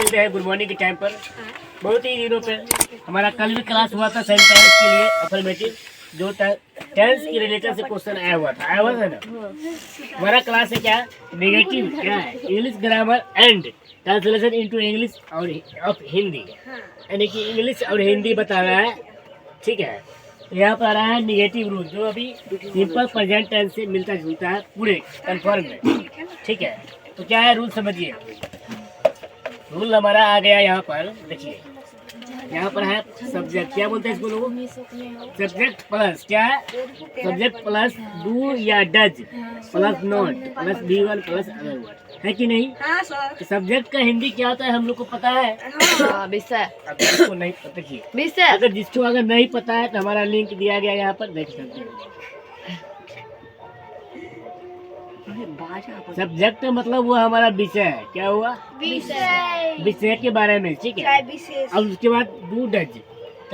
मौजूद है good morning के टाइम पर। बहुत ही दिनों पे हमारा कल भी क्लास हुआ था सेंटेंस के लिए अफर्मेटिव, जो टेंस के रिलेटेड से क्वेश्चन आया हुआ था ना। हमारा क्लास है क्या, नेगेटिव क्या है, English grammar and translation into English और ऑफ हिंदी, यानी कि इंग्लिश और हिंदी बता रहा है। ठीक है, यहाँ पर आ रहा है निगेटिव रूल, जो अभी सिंपल प्रेजेंट टेंस से मिलता जुलता है पूरे कन्फर्म में। ठीक है, तो क्या है रूल समझिए। रूल हमारा आ गया यहाँ पर, देखिए यहाँ पर है सब्जेक्ट, क्या बोलते हैं इसको लोग, सब्जेक्ट प्लस क्या है, सब्जेक्ट प्लस डू या does plus not plus V1 plus other word, है कि नहीं। हाँ सर। सब्जेक्ट का हिंदी क्या होता है हम लोग को पता है। विषय। अब जिसको नहीं पता, देखिए विषय। जिसको अगर नहीं पता है तो हमारा लिंक दिया गया यहाँ पर, देख सकते हैं। सब्जेक्ट मतलब वो हमारा विषय है, क्या हुआ, विषय के बारे में। ठीक है, अब उसके बाद डू डज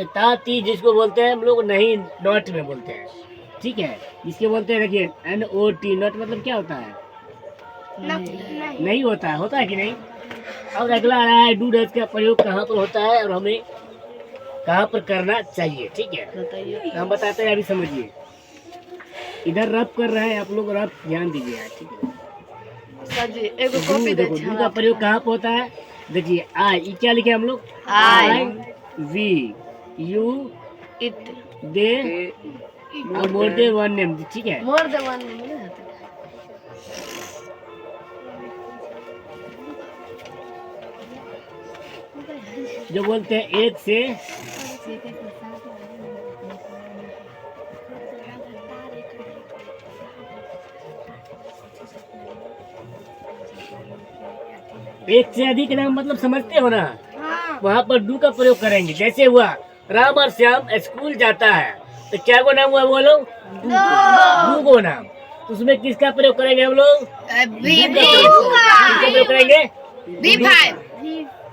ताती, जिसको बोलते हैं हम लोग नहीं नॉट में बोलते हैं। ठीक है, जिसके बोलते हैं देखिए NOT, नॉट मतलब क्या होता है, नहीं होता है, होता है कि नहीं। अब अगला आ रहा है डू डज का प्रयोग कहाँ पर होता है और हमें कहाँ पर करना चाहिए। ठीक है, तो हम बताते हैं, अभी समझिए। इधर रब कर रहे हैं आप लोग, रब ध्यान दीजिए। ठीक है, देखो डू का प्रयोग कहाँ पर होता है, देखिए आई, क्या लिखे हम लोग, I we you it they और मोर दे वन नेम। ठीक है, मोर देन वन नेम। जो बोलते हैं एक से अधिक नाम मतलब समझते हो ना। वहाँ पर डू का प्रयोग करेंगे। जैसे हुआ राम और श्याम स्कूल जाता है, तो क्या को नाम हुआ बोलो, डू को नाम। तो उसमें किसका प्रयोग करेंगे हम लोग, किसका प्रयोग करेंगे,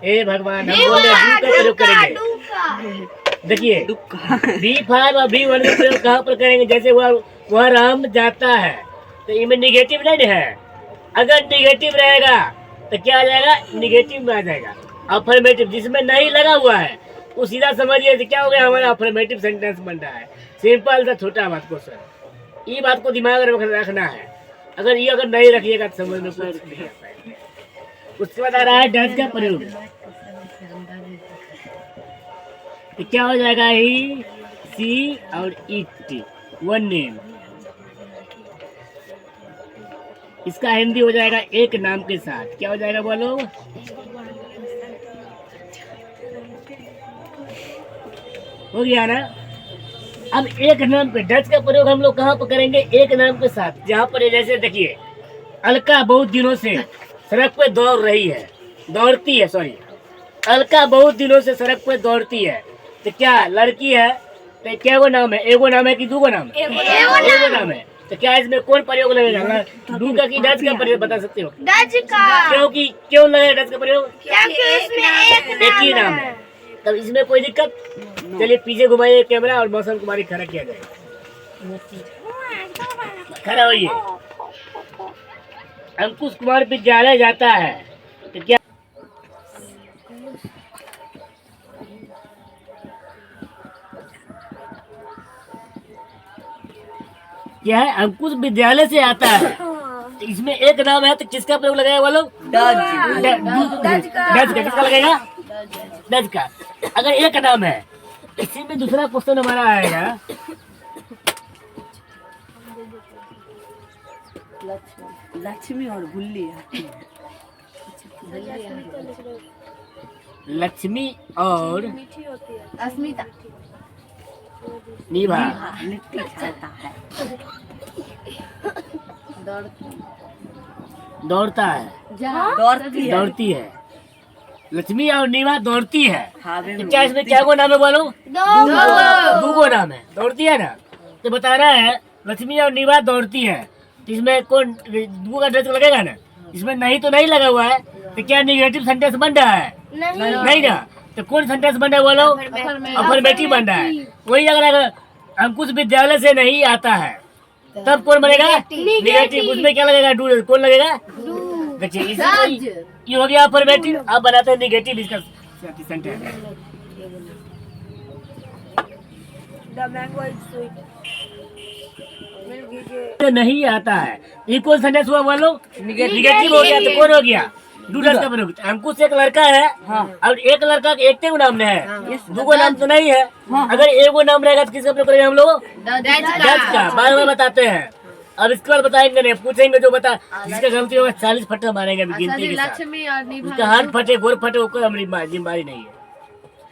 ए भगवान, हम बोल रहे डू का प्रयोग करेंगे। देखिए V5 और V1 का प्रयोग कहाँ पर करेंगे, जैसे वह राम जाता है, तो इनमें निगेटिव नहीं है। अगर निगेटिव रहेगा तो क्या आ जाएगा, निगेटिव में आ जाएगा। अफर्मेटिव जिसमें नहीं लगा हुआ है वो सीधा समझिए तो क्या हो गया, हमारा अफर्मेटिव सेंटेंस बन रहा है। सिंपल सा छोटा बात क्वेश्चन, ये बात को दिमाग में रखना है। अगर ये अगर नहीं रखिएगा तो समझ में कुछ नहीं आता है। उसके बाद आ रहा है डज का प्रयोग, तो क्या हो जाएगा, ही सी और इट वन नेम। इसका हिंदी हो जाएगा एक नाम के साथ, क्या हो जाएगा बोलो, हो गया ना। अब एक नाम पे डज का प्रयोग हम लोग कहाँ पर करेंगे, एक नाम के साथ। जहाँ पर जैसे देखिए अलका बहुत दिनों से सड़क पे दौड़ रही है, दौड़ती है, सॉरी, अलका बहुत दिनों से सड़क पे दौड़ती है, तो क्या लड़की है, तो क्या वो नाम है, एगो नाम है कि दो नाम है, एगो नाम है। तो क्या इसमें कौन प्रयोग लगेगा, डू का कि डज का प्रयोग बता सकते हो, डज का। क्योंकि क्यों लगेगा डज का प्रयोग, क्योंकि उसमें एक ही नाम है, तब इसमें कोई दिक्कत। चलिए पीछे घुमाइए कैमरा और मौसम कुमारी खड़ा किया जाएगा, खड़ा होइए। अंकुश कुमार विद्यालय जाता है, तो क्या क्या है, अंकुश विद्यालय से आता है, तो इसमें एक नाम है, तो किसका प्रयोग लगाएगा वो लोग, डज का। किसका लगेगा, डज का। अगर एक नाम है, इसी में दूसरा क्वेश्चन हमारा आएगा, लक्ष्मी और गुल्ली, लक्ष्मी और अस्मिता, निभा, दौड़ता है, दौड़ती है। लक्ष्मी और नीवा दौड़ती है, तो क्या इसमें क्या को नाम है बोलो, दो को नाम है, दौड़ती है ना। तो बताना है लक्ष्मी और नीवा दौड़ती है, तो इसमें कौन दो का ड्रेस लगेगा ना, इसमें नहीं तो नहीं लगा हुआ है, तो क्या निगेटिव सेंटेंस बन रहा है, नहीं ना। तो कौन सेंटेंस बन रहा है बोलो, अफर्मेटिव बन रहा है। वही अगर अंकुश विद्यालय से नहीं आता है तब कौन बनेगा, निगेटिव। उसमें क्या लगेगा, डू, कौन लगेगा, देखिए ये हो गया अफर्मेटिव। अब बनाते हैं निगेटिव इसका सेंटेंस। नहीं आता है, ये कौन सेंटेंस हुआ बोलो? निगेटिव हो गया तो कौन हो गया? डूडस का प्रयोग। अंकुश एक लड़का है और एक लड़का के एक नाम है, दो नाम तो नहीं है। अगर एक नाम रहेगा तो किसका प्रयोग करेंगे हम लोग? जज का। बार बार बताते हैं। अब इसके बाद बताएंगे नहीं, पूछेंगे जो बता जिसका गलती होगा 40 फट्टा मारेंगे अभी गिनती के साथ। लक्ष्मी और निभा उसका हाथ फटे गोर फटे उसको हमारी जिम्मेदारी नहीं है।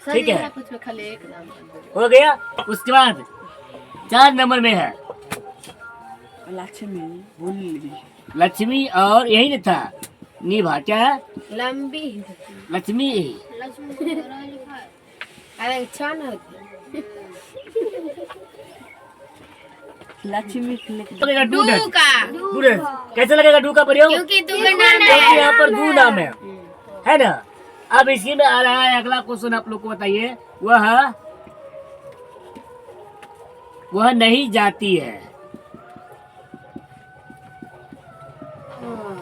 ठीक है, कुछ में खाली एक नाम हो गया। उसके बाद 4 नंबर में है लक्ष्मी भूली लक्ष्मी और यही नहीं था निभा। क्या है? लंबी लक्ष्मी। अरे छान लक्ष्मी लगेगा डूडस। डूडस कैसे लगेगा डू का प्रयोग? क्योंकि यहाँ पर दो नाम है ना। अब इसी में आ रहा है अगला क्वेश्चन, आप लोग को बताइए। वह नहीं जाती है।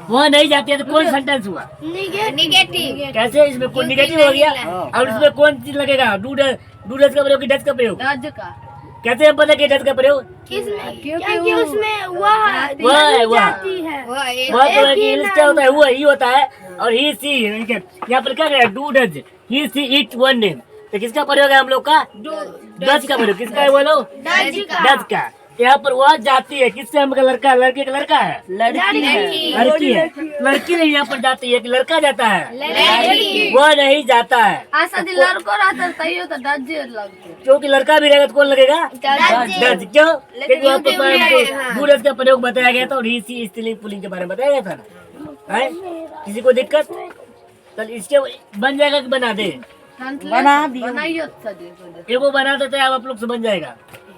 वह नहीं जाती है तो कौन सेंटेंस हुआ? निगेटिव। कैसे? इसमें कौन निगेटिव हो गया और इसमें कौन चीज लगेगा? डूडस का प्रयोग कि डच का प्रयोग? दर्ज का कैसे हम पता कि डच का प्रयोग? क्योंकि उसमें वह जाती है वह तो है कि इंग्लिश क्या होता है? वो ही होता है और ही सी। यहाँ पर क्या है? Do does he see it one name. तो किसका प्रयोग है हम लोग का? डच का प्रयोग। किसका है बोलो? डच का। यहाँ पर वह जाती है, किससे? हम का लड़का, लड़के का लड़का है, लड़की है। लड़की नहीं यहाँ पर जाती है कि लड़का जाता है, वह नहीं जाता है। लड़को रहता तैयो तो दर्ज लगते क्योंकि लड़का भी रहेगा तो कौन लगेगा? डच। क्यों? क्योंकि वहाँ पर डूडस का प्रयोग बताया गया था और ही सी स्त्रीलिंग पुल्लिंग के बारे में बताया गया था ना। है किसी को दिक्कत? चल इसके बन जाएगा कि बना दे? बना दियो एगो बना देते हैं, आप लोग से बन जाएगा।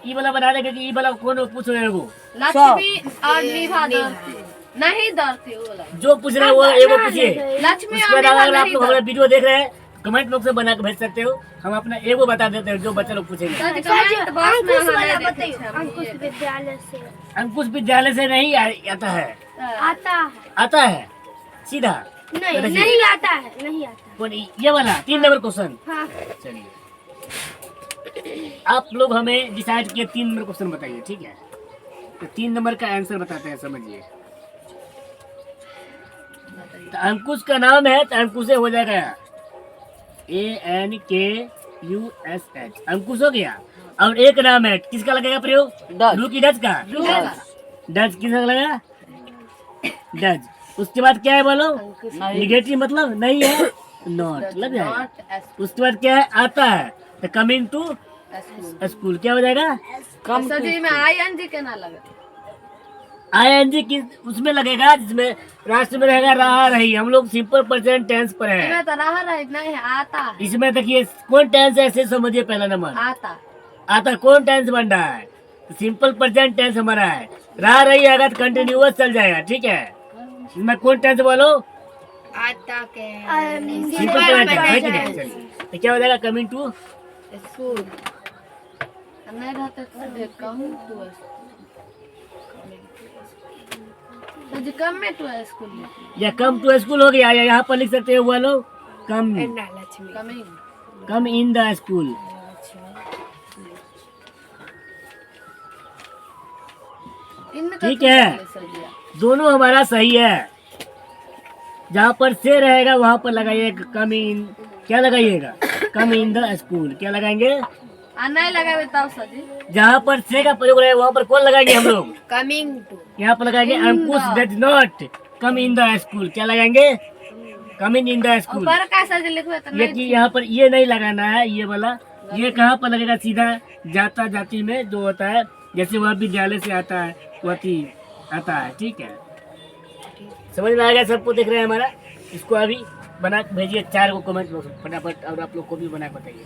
ई वाला बना देंगे कि ई वाला कौन पूछ रहे हो? लक्ष्मी और निभा डरती नहीं डरती वाला जो पूछ रहे हैं वो एगो पूछिए। लक्ष्मी उसके और बाद निभा अगर आप नहीं लोग हमारा वीडियो देख रहे हैं कमेंट बॉक्स में बना के भेज सकते हो। हम अपना एगो बता देते हैं जो बच्चे लोग पूछेंगे। अंकुश विद्यालय से अंकुश विद्यालय से नहीं आता है। आता है सीधा? नहीं आता है, नहीं आता। कौन? ये वाला 3 नंबर क्वेश्चन। हाँ। चलिए आप लोग हमें डिसाइड किए 3 नंबर क्वेश्चन बताइए, ठीक है? तो 3 नंबर का आंसर बताते हैं, समझिए। तो अंकुश का नाम है तो अंकुश हो जाएगा ANKUSH। अंकुश हो गया। और एक नाम है, किसका लगेगा प्रयोग? डू की डच का? डच किसका लगेगा? डच। उसके बाद क्या है बोलो? निगेटिव मतलब नहीं है, नॉट लग जाएगा। उसके बाद क्या है? आता है तो कमिंग टू स्कूल क्या हो जाएगा? में ING के ना लगे ING की उसमें लगेगा जिसमें राष्ट्र में रहेगा रहा रही। हम लोग सिंपल प्रेजेंट टेंस पर है। इसमें तो रहा रही नहीं है, आता है। इसमें देखिए कौन टेंस है ऐसे समझिए। पहला नंबर आता कौन टेंस बन रहा है? सिंपल प्रेजेंट टेंस हमारा है। रहा रही अगर कंटिन्यूअस चल जाएगा, ठीक है? इसमें कौन टेंस बोलो? आता के सिंपल प्रेजेंट है कि नहीं? चलिए तो क्या हो जाएगा? कमिंग टू स्कूल नहीं रहते तो कम में तो स्कूल या कम टू स्कूल हो गया, या यहाँ पर लिख सकते हो वो लोग कम इन द स्कूल। ठीक है, दोनों हमारा सही है। जहाँ पर से रहेगा वहाँ पर लगाइए कम इन। क्या लगाइएगा? कम इन द स्कूल। क्या लगाएंगे? नहीं लगाए तब सजी। जहाँ पर से का प्रयोग रहेगा वहाँ पर कौन लगाएंगे हम लोग? Coming to. यहाँ पर लगाएंगे Ankush does not come in the school. क्या लगाएंगे? Coming in the school. ये कि यहाँ पर ये नहीं लगाना है, ये वाला। ये कहाँ पर लगेगा? सीधा जाता जाति में जो होता है, जैसे वह विद्यालय से आता है वही आता है। ठीक है, समझ में आ गया सबको? देख रहे हैं हमारा। इसको अभी बना के भेजिए 4 को कमेंट फटाफट, और आप लोग को भी बना के बताइए।